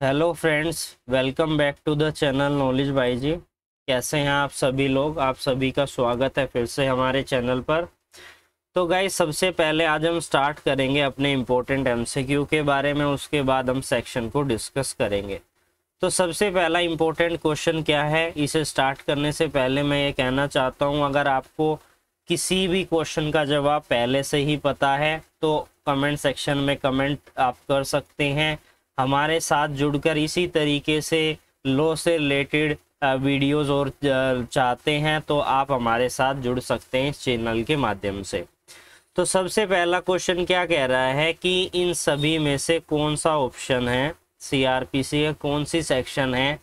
Hello friends, welcome back to the channel knowledge by G. कैसे हैं आप सभी लोग? आप सभी का स्वागत है फिर से हमारे चैनल पर। तो गाइस, सबसे पहले आज हम स्टार्ट करेंगे अपने इम्पोर्टेंट एमसीक्यू के बारे में, उसके बाद हम सेक्शन को डिस्कस करेंगे। तो सबसे पहला इम्पोर्टेंट क्वेश्चन क्या है, इसे स्टार्ट करने से पहले मैं ये कहना चाहता हूँ, अगर आपको किसी भी क्वेश्चन का जवाब पहले से ही पता है तो कमेंट सेक्शन में कमेंट आप कर सकते हैं। हमारे साथ जुड़कर इसी तरीके से लॉ से रिलेटेड वीडियोस और चाहते हैं तो आप हमारे साथ जुड़ सकते हैं इस चैनल के माध्यम से। तो सबसे पहला क्वेश्चन क्या कह रहा है कि इन सभी में से कौन सा ऑप्शन है, सीआरपीसी का कौन सी सेक्शन है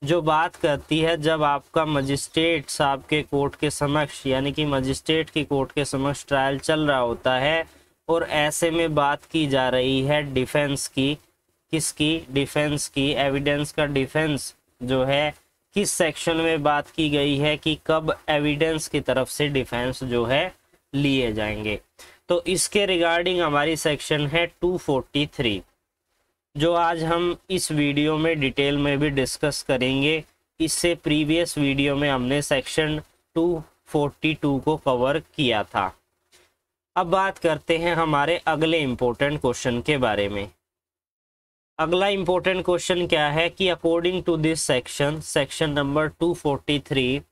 जो बात करती है जब आपका मजिस्ट्रेट साहब के कोर्ट के समक्ष, यानी कि मजिस्ट्रेट की कोर्ट के समक्ष ट्रायल चल रहा होता है और ऐसे में बात की जा रही है डिफेंस की। किसकी? डिफेंस की। एविडेंस का डिफेंस जो है किस सेक्शन में बात की गई है कि कब एविडेंस की तरफ से डिफेंस जो है लिए जाएंगे। तो इसके रिगार्डिंग हमारी सेक्शन है 243, जो आज हम इस वीडियो में डिटेल में भी डिस्कस करेंगे। इससे प्रीवियस वीडियो में हमने सेक्शन 242 को कवर किया था। अब बात करते हैं हमारे अगले इम्पोर्टेंट क्वेश्चन के बारे में। अगला इम्पोर्टेंट क्वेश्चन क्या है कि according to this section number 243,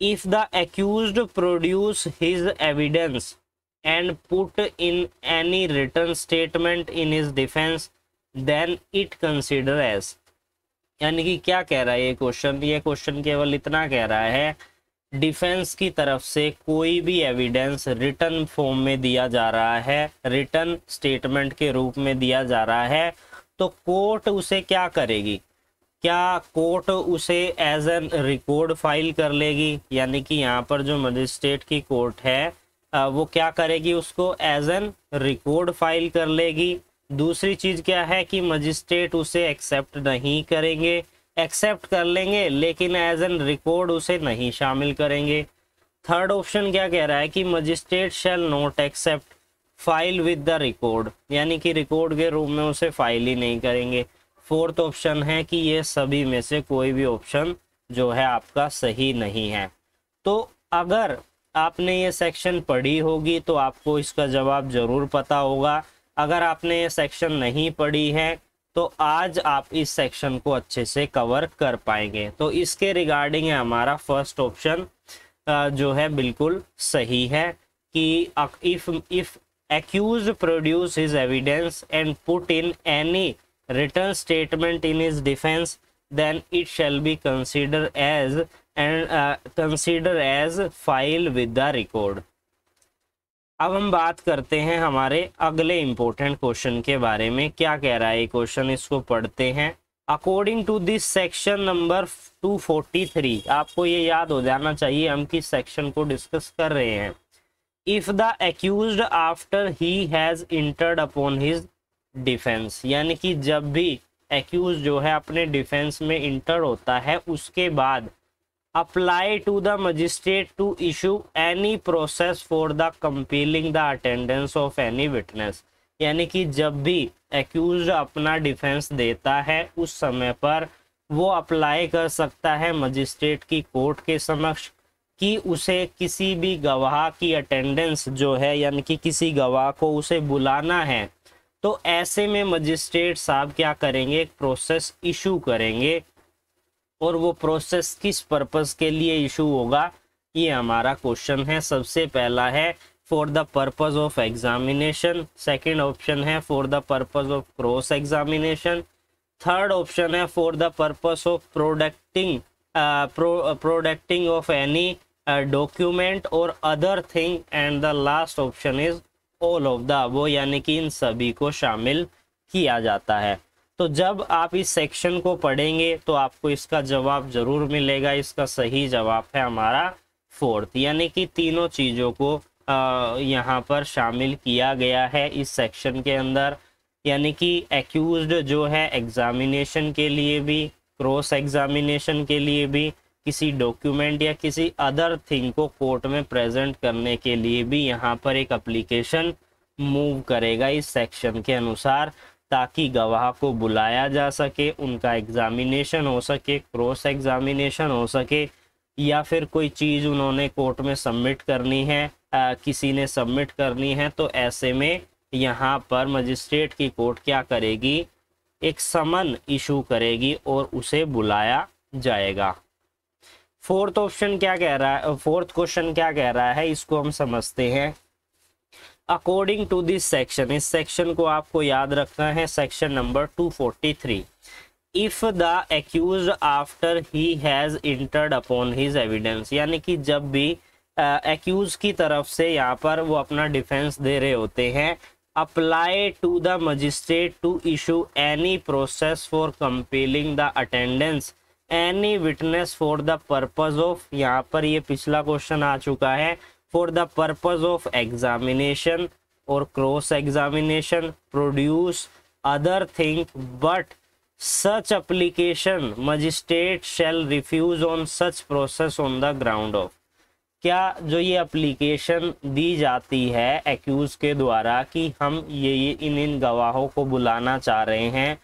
if the accused produce his evidence and put in any written statement in his defence then it consider as. यानी कि क्या कह रहा है ये क्वेश्चन केवल इतना कह रहा है, डिफेंस की तरफ से कोई भी एविडेंस रिटन फॉर्म में दिया जा रहा है, रिटन स्टेटमेंट के रूप में दिया जा रहा है, तो कोर्ट उसे क्या करेगी? क्या कोर्ट उसे एज एन रिकॉर्ड फाइल कर लेगी? यानी कि यहाँ पर जो मजिस्ट्रेट की कोर्ट है वो क्या करेगी? उसको एज एन रिकॉर्ड फाइल कर लेगी। दूसरी चीज क्या है कि मजिस्ट्रेट उसे एक्सेप्ट नहीं करेंगे, एक्सेप्ट कर लेंगे लेकिन एज एन रिकॉर्ड उसे नहीं शामिल करेंगे। थर्ड ऑप्शन क्या कह रहा है कि magistrate shall not accept file with the record, यानी कि रिकॉर्ड के रूप में उसे फाइल ही नहीं करेंगे। फोर्थ ऑप्शन है कि ये सभी में से कोई भी ऑप्शन जो है आपका सही नहीं है। तो अगर आपने ये सेक्शन पढ़ी होगी तो आपको इसका जवाब जरूर पता होगा। अगर आपने ये सेक्शन नहीं पढ़ी है तो आज आप इस सेक्शन को अच्छे से कवर कर पाएंगे। तो इसके रिगार्डिंग है हमारा फर्स्ट ऑप्शन जो है बिल्कुल सही है कि if accused produce his evidence and put in any written statement in his defense, then it shall be considered as file with the record। अब हम बात करते हैं हमारे अगले इम्पोर्टेंट क्वेश्चन के बारे में। क्या कह रहा है ये क्वेश्चन, इसको पढ़ते हैं। According to this section number 243, आपको ये याद हो जाना चाहिए हम किस सेक्शन को डिस्कस कर रहे हैं। If the accused after he has entered upon his defence, यानी कि जब भी एक्यूज जो है अपने डिफेंस में इंटर होता है उसके बाद apply to the magistrate to issue any process for the compelling the attendance of any witness, यानी कि जब भी एक्यूज अपना डिफेंस देता है उस समय पर वो अप्लाई कर सकता है मजिस्ट्रेट की कोर्ट के समक्ष कि उसे किसी भी गवाह की अटेंडेंस जो है, यानी कि किसी गवाह को उसे बुलाना है। तो ऐसे में मजिस्ट्रेट साहब क्या करेंगे? एक प्रोसेस इशू करेंगे, और वो प्रोसेस किस पर्पस के लिए इशू होगा, ये हमारा क्वेश्चन है। सबसे पहला है for the purpose of examination, second option है for the purpose of cross examination, third option है for the purpose of producting of any document और other thing, and the last option is all of the above, यानी कि इन सभी को शामिल किया जाता है। तो जब आप इस सेक्शन को पढ़ेंगे तो आपको इसका जवाब जरूर मिलेगा। इसका सही जवाब है हमारा फोर्थ, यानी कि तीनों चीज़ों को यहाँ पर शामिल किया गया है इस सेक्शन के अंदर। यानी कि एक्यूज्ड जो है एग्जामिनेशन के लिए भी, क्रॉस एग्जामिनेशन के लिए भी, किसी डॉक्यूमेंट या किसी अदर थिंग को कोर्ट में प्रेजेंट करने के लिए भी यहाँ पर एक एप्लीकेशन मूव करेगा इस सेक्शन के अनुसार। ताकि गवाह को बुलाया जा सके, उनका एग्जामिनेशन हो सके, क्रॉस एग्जामिनेशन हो सके, या फिर कोई चीज़ उन्होंने कोर्ट में सबमिट करनी है, किसी ने सबमिट करनी है, तो ऐसे में यहाँ पर मजिस्ट्रेट की कोर्ट क्या करेगी, एक समन इशू करेगी और उसे बुलाया जाएगा। फोर्थ ऑप्शन क्या कह रहा है, फोर्थ क्वेश्चन क्या कह रहा है, इसको हम समझते हैं। अकॉर्डिंग टू दिस सेक्शन, इस सेक्शन को आपको याद रखना है, section number 243, if the accused after he has entered upon his evidence, यानी कि जब भी एक्यूज की तरफ से यहाँ पर वो अपना डिफेंस दे रहे होते हैं, apply to the magistrate to issue any process for compelling the attendance any witness for the purpose of, यहाँ पर ये पिछला क्वेश्चन आ चुका है, for the purpose of examination और cross examination, produce other thing but such application magistrate shall refuse on such process on the ground of, क्या जो ये एप्लीकेशन दी जाती है एक्यूज के द्वारा कि हम ये इन गवाहों को बुलाना चाह रहे हैं,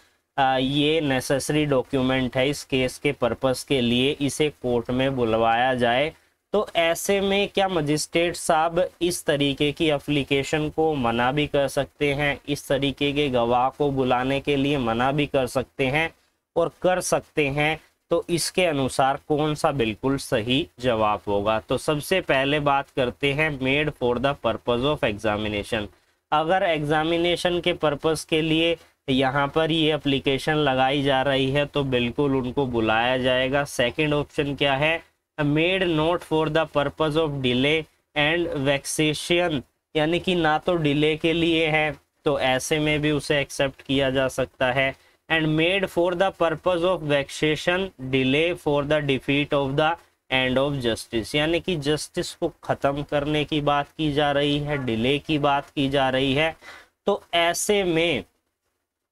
ये नेसेसरी डॉक्यूमेंट है इस केस के पर्पस के लिए, इसे कोर्ट में बुलवाया जाए, तो ऐसे में क्या मजिस्ट्रेट साहब इस तरीके की एप्लीकेशन को मना भी कर सकते हैं, इस तरीके के गवाह को बुलाने के लिए मना भी कर सकते हैं, और कर सकते हैं तो इसके अनुसार कौन सा बिल्कुल सही जवाब होगा। तो सबसे पहले बात करते हैं made for the purpose of examination, अगर एग्जामिनेशन के पर्पस के लिए यहाँ पर ये एप्लीकेशन लगाई जा रही है तो बिल्कुल उनको बुलाया जाएगा। सेकंड ऑप्शन क्या है, made not for the purpose of delay and vexation, यानी कि ना तो डिले के लिए है तो ऐसे में भी उसे एक्सेप्ट किया जा सकता है, and made for the purpose of vexation delay for the defeat of the end of justice, यानी कि जस्टिस को ख़त्म करने की बात की जा रही है, डिले की बात की जा रही है, तो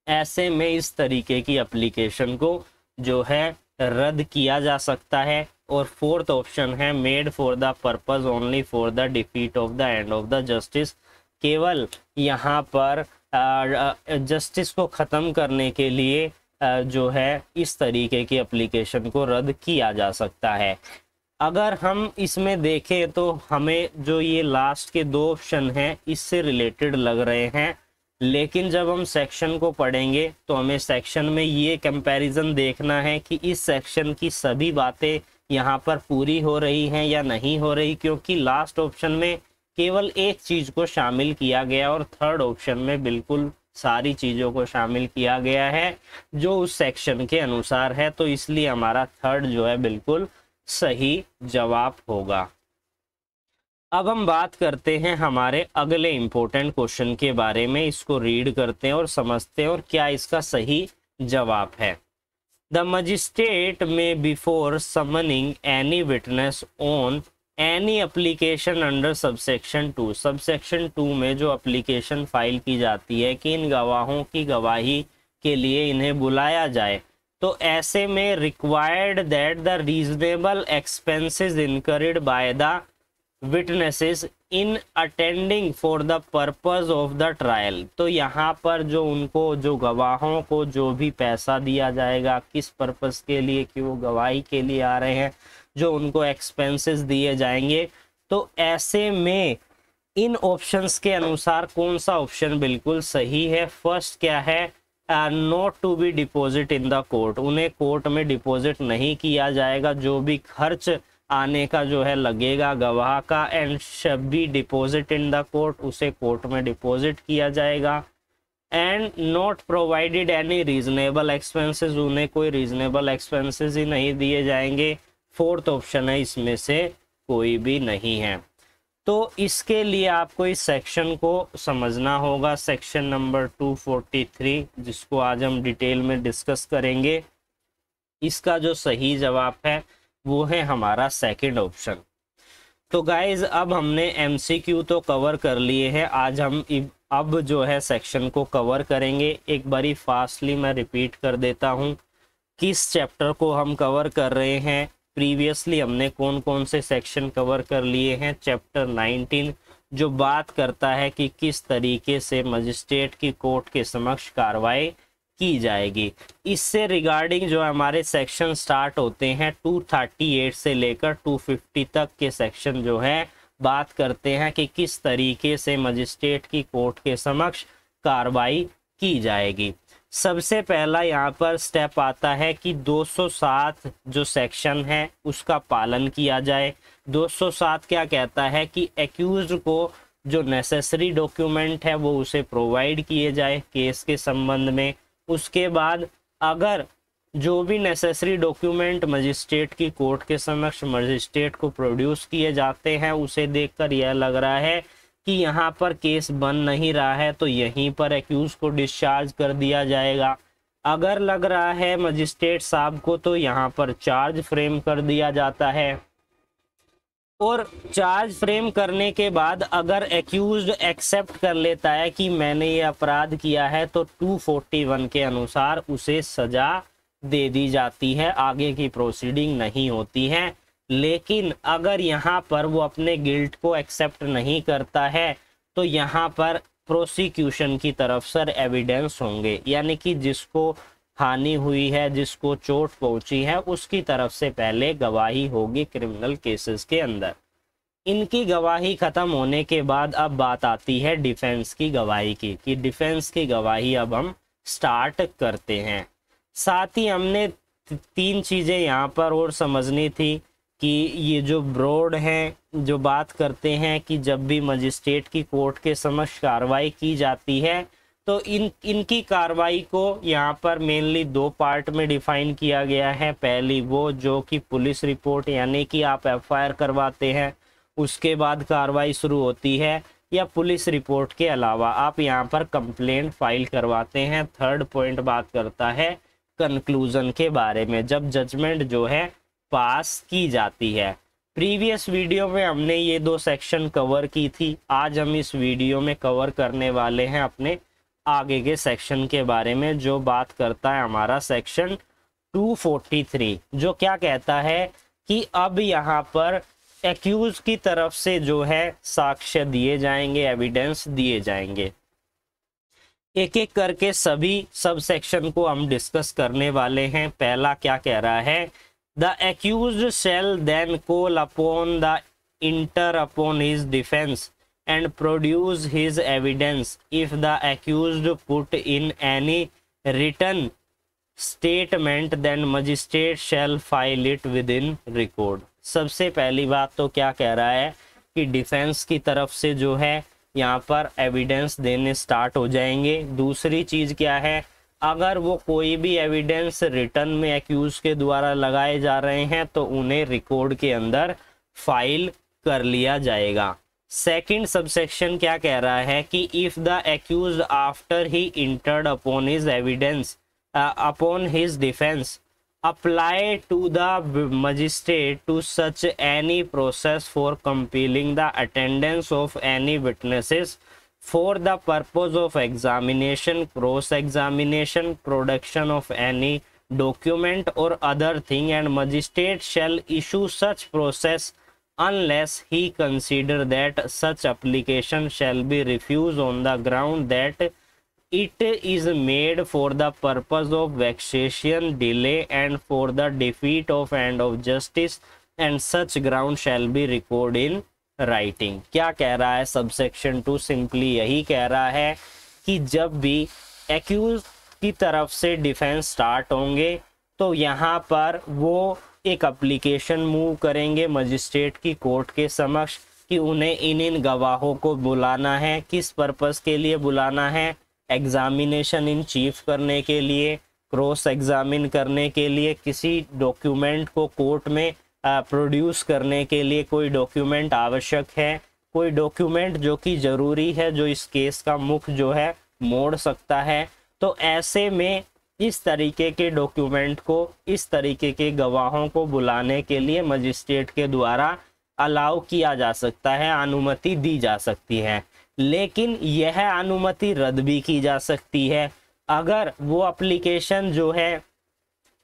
ऐसे में इस तरीके की एप्लीकेशन को जो है रद्द किया जा सकता है। और फोर्थ ऑप्शन है made for the purpose only for the defeat of the end of the justice, केवल यहाँ पर जस्टिस को ख़त्म करने के लिए जो है इस तरीके की एप्लीकेशन को रद्द किया जा सकता है। अगर हम इसमें देखें तो हमें जो ये लास्ट के दो ऑप्शन हैं इससे रिलेटेड लग रहे हैं, लेकिन जब हम सेक्शन को पढ़ेंगे तो हमें सेक्शन में ये कंपैरिजन देखना है कि इस सेक्शन की सभी बातें यहाँ पर पूरी हो रही हैं या नहीं हो रही, क्योंकि लास्ट ऑप्शन में केवल एक चीज़ को शामिल किया गया और थर्ड ऑप्शन में बिल्कुल सारी चीज़ों को शामिल किया गया है जो उस सेक्शन के अनुसार है, तो इसलिए हमारा थर्ड जो है बिल्कुल सही जवाब होगा। अब हम बात करते हैं हमारे अगले इम्पोर्टेंट क्वेश्चन के बारे में, इसको रीड करते हैं और समझते हैं और क्या इसका सही जवाब है। द मजिस्ट्रेट में before summoning any witness on any application under subsection 2, subsection 2 में जो एप्लीकेशन फाइल की जाती है कि इन गवाहों की गवाही के लिए इन्हें बुलाया जाए, तो ऐसे में required that the reasonable expenses incurred by the witnesses in attending for the purpose of the trial, तो यहाँ पर जो उनको जो गवाहों को जो भी पैसा दिया जाएगा किस पर्पस के लिए कि वो गवाही के लिए आ रहे हैं, जो उनको एक्सपेंसेस दिए जाएंगे, तो ऐसे में इन ऑप्शंस के अनुसार कौन सा ऑप्शन बिल्कुल सही है। फर्स्ट क्या है, not to be deposit in the court, उन्हें कोर्ट में डिपॉजिट नहीं किया जाएगा, जो भी खर्च आने का जो है लगेगा गवाह का, and shall be deposit in the court, उसे कोर्ट में डिपॉजिट किया जाएगा, and not provided any reasonable expenses, उन्हें कोई रीजनेबल एक्सपेंसेस ही नहीं दिए जाएंगे। फोर्थ ऑप्शन है इसमें से कोई भी नहीं है। तो इसके लिए आपको इस सेक्शन को समझना होगा, सेक्शन नंबर 243, जिसको आज हम डिटेल में डिस्कस करेंगे। इसका जो सही जवाब है वो है हमारा सेकंड ऑप्शन। तो गाइज अब हमने एमसीक्यू तो कवर कर लिए हैं, आज हम अब जो है सेक्शन को कवर करेंगे। एक बारी फास्टली मैं रिपीट कर देता हूँ किस चैप्टर को हम कवर कर रहे हैं। प्रीवियसली हमने कौन कौन से सेक्शन कवर कर लिए हैं, चैप्टर 19 जो बात करता है कि किस तरीके से मजिस्ट्रेट की कोर्ट के समक्ष कार्रवाई की जाएगी। इससे रिगार्डिंग जो हमारे सेक्शन स्टार्ट होते हैं 238 से लेकर 250 तक के सेक्शन जो है बात करते हैं कि किस तरीके से मजिस्ट्रेट की कोर्ट के समक्ष कार्रवाई की जाएगी। सबसे पहला यहाँ पर स्टेप आता है कि 207 जो सेक्शन है उसका पालन किया जाए। 207 क्या कहता है कि एक्यूज्ड को जो नेसेसरी डॉक्यूमेंट है वो उसे प्रोवाइड किए जाए केस के संबंध में। उसके बाद अगर जो भी नेसेसरी डॉक्यूमेंट मजिस्ट्रेट की कोर्ट के समक्ष मजिस्ट्रेट को प्रोड्यूस किए जाते हैं, उसे देखकर यह लग रहा है कि यहाँ पर केस बन नहीं रहा है तो यहीं पर एक्यूज को डिस्चार्ज कर दिया जाएगा। अगर लग रहा है मजिस्ट्रेट साहब को तो यहाँ पर चार्ज फ्रेम कर दिया जाता है, और चार्ज फ्रेम करने के बाद अगर एक्यूज्ड एक्सेप्ट कर लेता है कि मैंने ये अपराध किया है तो 241 के अनुसार उसे सजा दे दी जाती है, आगे की प्रोसीडिंग नहीं होती है। लेकिन अगर यहाँ पर वो अपने गिल्ट को एक्सेप्ट नहीं करता है तो यहाँ पर प्रोसिक्यूशन की तरफ से एविडेंस होंगे, यानी कि जिसको हानि हुई है, जिसको चोट पहुंची है, उसकी तरफ से पहले गवाही होगी क्रिमिनल केसेस के अंदर। इनकी गवाही खत्म होने के बाद अब बात आती है डिफेंस की गवाही की, कि डिफेंस की गवाही अब हम स्टार्ट करते हैं। साथ ही हमने 3 चीज़ें यहाँ पर और समझनी थी कि ये जो ब्रॉड हैं जो बात करते हैं कि जब भी मजिस्ट्रेट की कोर्ट के समक्ष कार्रवाई की जाती है तो इनकी कार्रवाई को यहाँ पर मेनली 2 पार्ट में डिफाइन किया गया है। पहली वो जो कि पुलिस रिपोर्ट, यानी कि आप एफआईआर करवाते हैं उसके बाद कार्रवाई शुरू होती है, या पुलिस रिपोर्ट के अलावा आप यहाँ पर कंप्लेंट फाइल करवाते हैं। थर्ड पॉइंट बात करता है कंक्लूजन के बारे में, जब जजमेंट जो है पास की जाती है। प्रीवियस वीडियो में हमने ये 2 सेक्शन कवर की थी, आज हम इस वीडियो में कवर करने वाले हैं अपने आगे के सेक्शन के बारे में, जो बात करता है हमारा सेक्शन 243, जो क्या कहता है कि अब यहाँ पर एक्यूज की तरफ से जो है साक्ष्य दिए जाएंगे, एविडेंस दिए जाएंगे। एक एक करके सभी सब सेक्शन को हम डिस्कस करने वाले हैं। पहला क्या कह रहा है, The accused shall then call upon the inter upon his defense and produce his evidence if the accused put in any written statement then magistrate shall file it within record। सबसे पहली बात तो क्या कह रहा है कि डिफेंस की तरफ से जो है यहाँ पर एविडेंस देने स्टार्ट हो जाएंगे। दूसरी चीज़ क्या है, अगर वो कोई भी एविडेंस रिटर्न में एक्यूज के द्वारा लगाए जा रहे हैं तो उन्हें रिकॉर्ड के अंदर फाइल कर लिया जाएगा। सेकंड सबसेक्शन क्या कह रहा है कि if the accuse after he entered upon his evidence upon his defence apply to the magistrate to such any process for compelling the attendance of any witnesses for the purpose of examination, cross-examination, production of any document or other thing, and magistrate shall issue such process unless he consider that such application shall be refused on the ground that it is made for the purpose of vexation, delay, and for the defeat of end of justice, and such ground shall be recorded in writing. क्या कह रहा है subsection 2, simply यही कह रहा है कि जब भी एक्यूज की तरफ से डिफेंस स्टार्ट होंगे तो यहाँ पर वो एक एप्लीकेशन मूव करेंगे मजिस्ट्रेट की कोर्ट के समक्ष कि उन्हें इन गवाहों को बुलाना है। किस पर्पस के लिए बुलाना है, एग्जामिनेशन इन चीफ करने के लिए, क्रॉस एग्जामिन करने के लिए, किसी डॉक्यूमेंट को कोर्ट में प्रोड्यूस करने के लिए कोई डॉक्यूमेंट आवश्यक है, कोई डॉक्यूमेंट जो कि ज़रूरी है, जो इस केस का मुख जो है मोड़ सकता है। तो ऐसे में इस तरीके के डॉक्यूमेंट को, इस तरीके के गवाहों को बुलाने के लिए मजिस्ट्रेट के द्वारा अलाउ किया जा सकता है, अनुमति दी जा सकती है। लेकिन यह अनुमति रद्द भी की जा सकती है अगर वो एप्लीकेशन जो है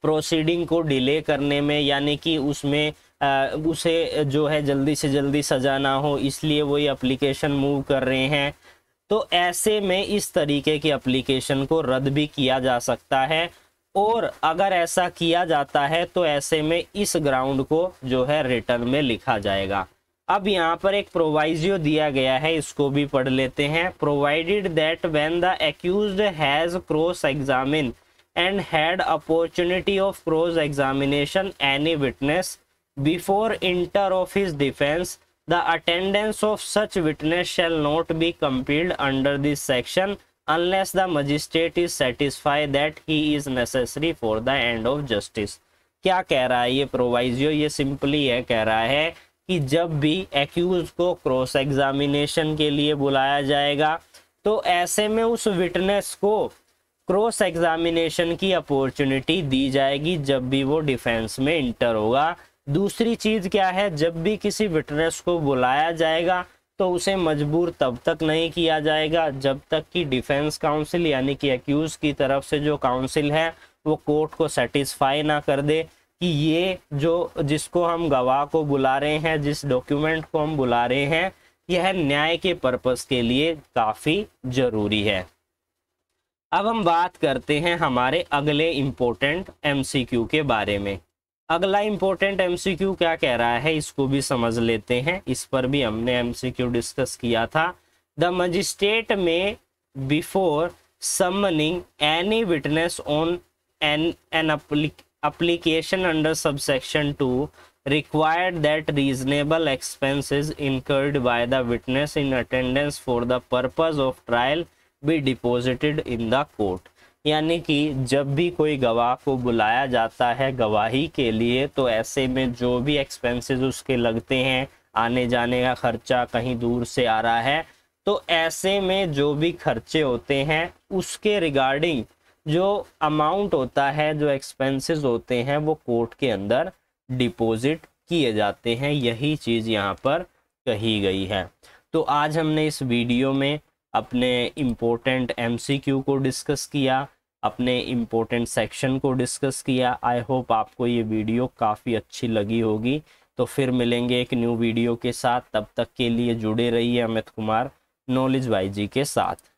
प्रोसीडिंग को डिले करने में, यानी कि उसमें उसे जो है जल्दी से जल्दी सजा ना हो, इसलिए वो ये एप्लीकेशन मूव कर रहे हैं। तो ऐसे में इस तरीके की एप्लीकेशन को रद्द भी किया जा सकता है, और अगर ऐसा किया जाता है तो ऐसे में इस ग्राउंड को जो है रिटर्न में लिखा जाएगा। अब यहाँ पर एक प्रोवाइजो दिया गया है, इसको भी पढ़ लेते हैं। Provided that when the accused has cross examine and had opportunity of cross examination any witness before inter of his defence, the attendance of such witness shall not be compelled under this section unless the magistrate is satisfied that he is necessary for the end of justice। क्या कह रहा है ये proviso? ये simply है, कह रहा है कि जब भी एक्यूज को क्रॉस एग्जामिनेशन के लिए बुलाया जाएगा तो ऐसे में उस विटनेस को क्रॉस एग्जामिनेशन की अपॉर्चुनिटी दी जाएगी जब भी वो डिफेंस में इंटर होगा। दूसरी चीज क्या है, जब भी किसी विटनेस को बुलाया जाएगा तो उसे मजबूर तब तक नहीं किया जाएगा जब तक कि डिफेंस काउंसिल यानी कि एक्यूज की तरफ से जो काउंसिल है वो कोर्ट को सेटिस्फाई ना कर दे कि ये जो जिसको हम गवाह को बुला रहे हैं, जिस डॉक्यूमेंट को हम बुला रहे हैं, यह न्याय के पर्पस के लिए काफी जरूरी है। अब हम बात करते हैं हमारे अगले इम्पोर्टेंट एमसीक्यू के बारे में। अगला इम्पोर्टेंट एमसीक्यू क्या कह रहा है, इसको भी समझ लेते हैं। इस पर भी हमने एमसीक्यू डिस्कस किया था। द मजिस्ट्रेट में before summoning any witness on an application under subsection 2 required that reasonable expenses incurred by the witness in attendance for the purpose of trial be deposited in the court। यानी कि जब भी कोई गवाह को बुलाया जाता है गवाही के लिए तो ऐसे में जो भी एक्सपेंसेस उसके लगते हैं, आने जाने का खर्चा, कहीं दूर से आ रहा है, तो ऐसे में जो भी खर्चे होते हैं उसके रिगार्डिंग जो अमाउंट होता है, जो एक्सपेंसेस होते हैं, वो कोर्ट के अंदर डिपॉजिट किए जाते हैं। यही चीज़ यहाँ पर कही गई है। तो आज हमने इस वीडियो में अपने इम्पोर्टेंट एमसीक्यू को डिस्कस किया, अपने इम्पोर्टेंट सेक्शन को डिस्कस किया। आई होप आपको ये वीडियो काफ़ी अच्छी लगी होगी। तो फिर मिलेंगे एक न्यू वीडियो के साथ, तब तक के लिए जुड़े रहिए अमित कुमार नॉलेज वाई जी के साथ।